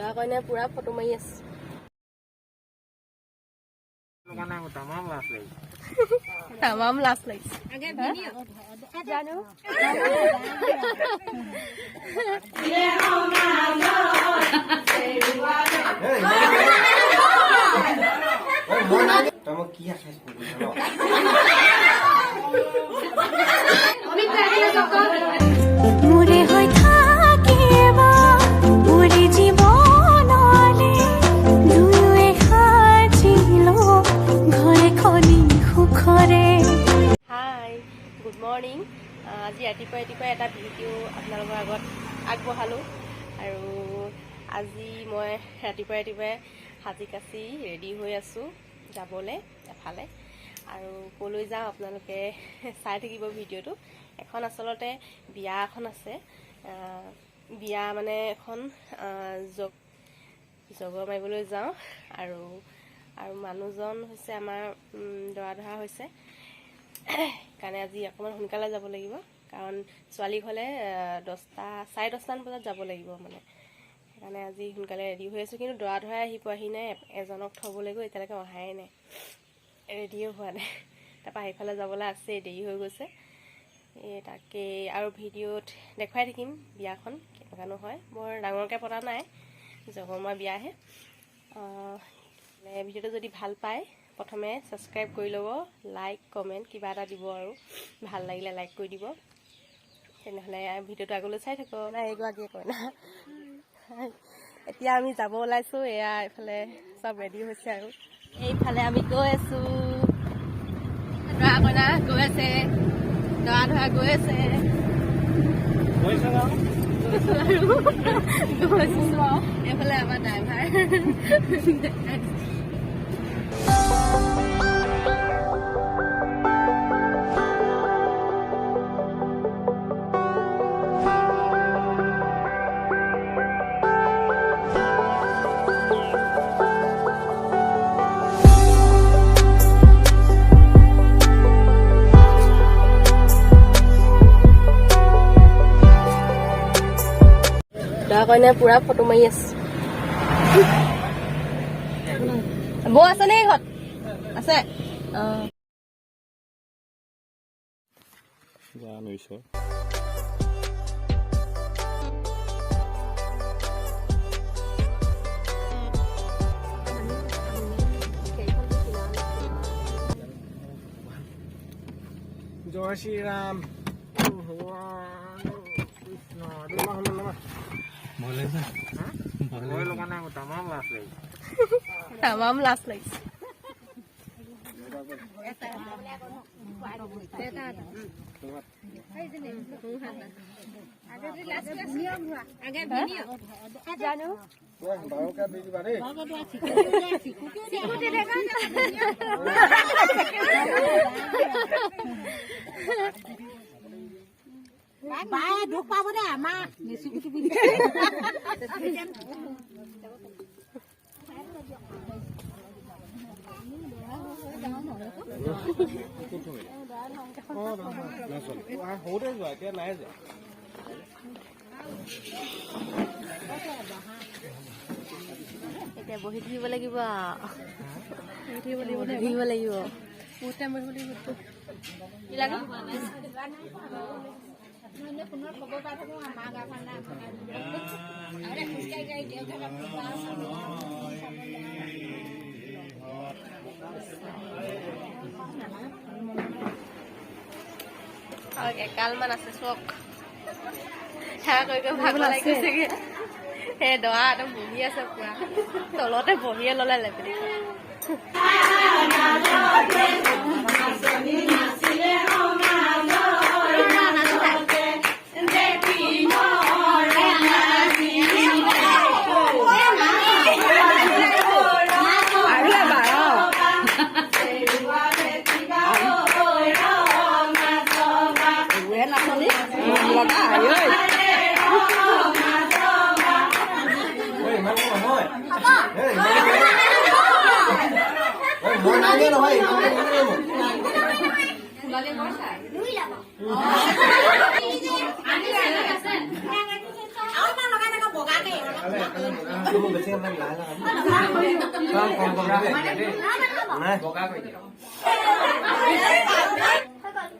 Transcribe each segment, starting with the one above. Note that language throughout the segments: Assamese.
দৰা কইনাই পুৰা ফটো মাৰি আছে। তামাম লাজ লাগিছে। জানো মোৰে হৈ থাকিব মোৰে জীৱনলে দুয়োৱে সাজিলো ঘৰে খনি সুখৰে। হাই, গুড মৰ্ণিং। আজি ৰাতিপুৱাই এটা ভিডিঅ' আপোনালোকৰ আগত আগবঢ়ালোঁ আৰু আজি মই ৰাতিপুৱাই সাজি কাচি ৰেডি হৈ আছোঁ যাবলৈ এফালে। আৰু ক'লৈ যাওঁ আপোনালোকে চাই থাকিব ভিডিঅ'টো। এখন আচলতে বিয়া এখন আছে, বিয়া মানে এখন জগৰ মাৰিবলৈ যাওঁ আৰু মানুহজন হৈছে আমাৰ দৰা ধৰা হৈছে। সেইকাৰণে আজি অকণমান সোনকালে যাব লাগিব, কাৰণ ছোৱালী হ'লে 10টা চাৰে 10টামান বজাত যাব লাগিব মানে। সেইকাৰণে আজি সোনকালে ৰেডি হৈ আছোঁ। কিন্তু দৰা ধৰাই আহি পোৱাহি নাই, এজনক থ'বলৈ গৈ এতিয়ালৈকে অহাই নাই, ৰেডিও হোৱা নাই। তাৰপৰা সেইফালে যাবলৈ আছেই, দেৰি হৈ গৈছে। তাকে আৰু ভিডিঅ'ত দেখুৱাই থাকিম বিয়াখন কেনেকুৱানো হয়। বৰ ডাঙৰকৈ পতা নাই, জগমা বিয়াহে। ভিডিঅ'টো যদি ভাল পায় প্ৰথমে ছাবস্ক্ৰাইব কৰি ল'ব, লাইক কমেণ্ট কিবা এটা দিব, আৰু ভাল লাগিলে লাইক কৰি দিব। তেনেহ'লে ভিডিঅ'টো আগলৈ চাই থাকক। নাই এগৰাকীয়ে কয় না। এতিয়া আমি যাব ওলাইছোঁ। এয়া এইফালে চব ৰেডি হৈছে আৰু এইফালে আমি গৈ আছোঁ। দৰা কইনা গৈ আছে, দৰা ধৰা গৈ আছে। এইফালে আমাৰ ড্ৰাইভাৰ। দৰা কইনাই পুৰা ফটো মাৰি আছে। বৌ আছে নে ঘৰত? আছে। জয় শ্ৰীৰাম। তামাম লাজ লাগিছে। জানো বায়ে দুখ পাব দে আমাৰ সৰুতে যোৱা, এতিয়া নাই যোৱা। এতিয়া বহি থাকিব লাগিব, বহি থাকিব লাগিব। বহুত টাইম বহিব লাগিব। কি লাগে? কালমান আছে চক সেয়া কৰি ভাগ লাগিছেগে। সেই দৰা একদম বহি আছে পুৰা, তলতে বহিয়ে ললে লেপেলি।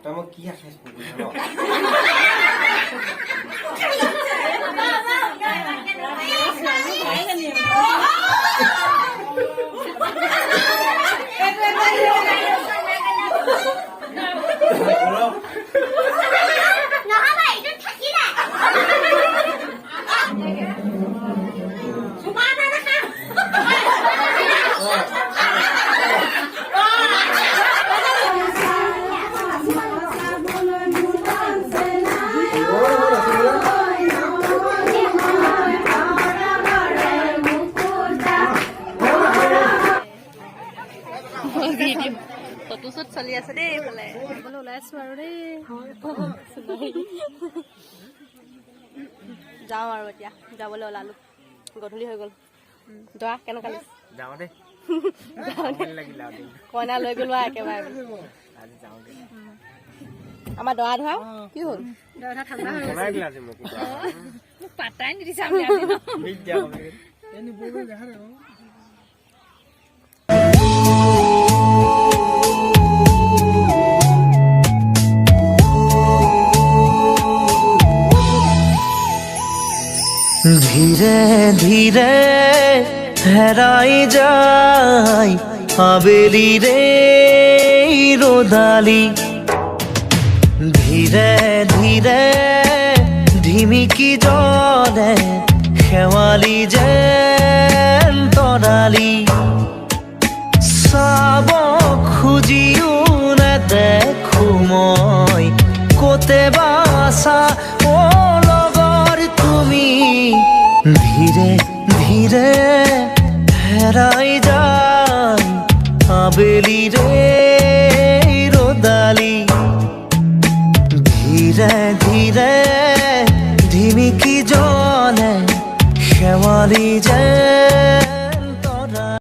তই মোক কি আখাইছ ফটো শ্বুট চলি আছে দেই এইফালে ওলাইছো আৰু দেই যাওঁ আৰু এতিয়া যাবলৈ ওলালো গধূলি হৈ গ'ল দৰা কেনেকুৱা লাগিছে যাওঁ দে কইনা লৈ গ'লো আৰু একেবাৰে আমাৰ দৰা ধৰা কি হ'ল পাতাই নিদিছে ধীৰে ধীৰে হেৰাই যায় আবেলি ৰে ৰোদালি ধীৰে ধীৰে ঢিমিকি জলে শেৱালি যেন তৰালি চাব খুজিও নেদেখো মই ক'তে বাছা অ লগৰ তুমি ধীৰে ধীৰে হেৰাই যায় আবেলি ৰে ৰ'দালি ধীৰে ধীৰে ঢিমিকি জলে শেৱালি যে